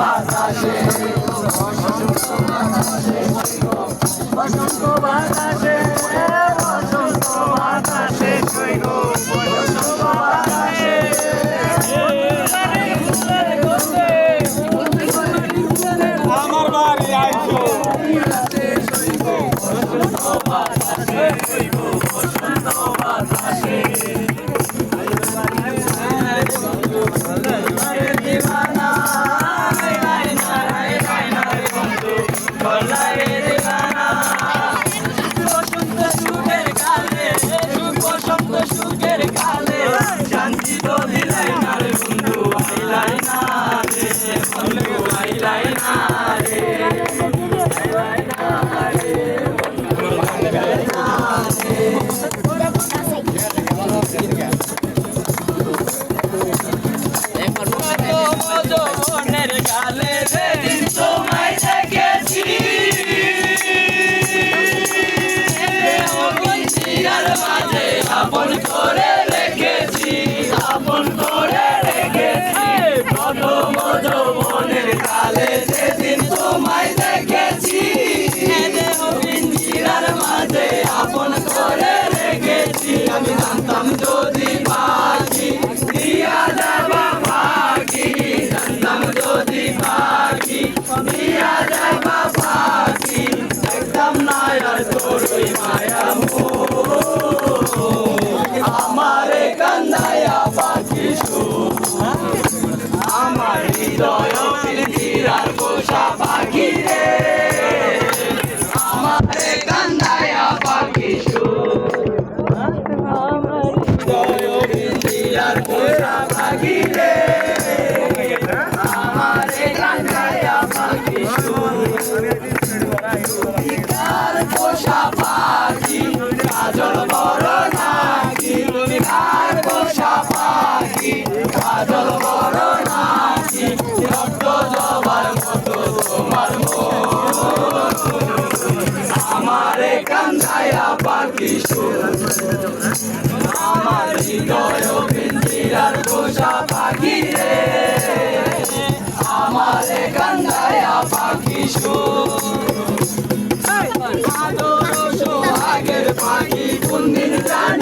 বাতাসে বসন্ত বাতাসে বসন্ত বাতাসে বসন্ত বাতাসে বসন্ত বাতাসে আমার বাড়ি আইছো বসন্ত বাতাসে বসন্ত বাতাসে দিবানা সুখের কালে শান্তি তো দিলাই না রে বন্ধু আইলাই না রে বন্ধু আইলাই না রে আইলাই না রে বন্ধু আইলাই না রে মনের গালে রে দিন তোমায় দেখেছি মাঝে আপন করে রেখেছি আপন করে রেখেছি কত মজো মনের কালে যেদিন তোমায় দেখেছি পিঞ্জিরার মাঝে আপন করে রেখেছি আমি জানতাম যদি পাখি দিয়া যাবা পাখি জানতাম যদি পাখি দিয়া যাবা পাখি দেখতাম না আর তোর ওই মায়া আমারে কান্দায়া পাখি আমার হৃদয় পিঞ্জিরার পোষা পাখি রে আমারে কান্দায়া পাখি আমার হৃদয় পিঞ্জিরার পোষা পাখি রে আমারে কান্দায়া পাখি কার পোষা পাখি কাজল বড় নাকি কার পোষা পাখি কাজল বড় নাকি রক্ত জবার মতো তোমার আমারে কান্দায়া পাখি আমার হৃদয় পিঞ্জিরার পোষা পাখি রে আমারে কান্দায়া পাখি আগের পাখি কোনদিন জানি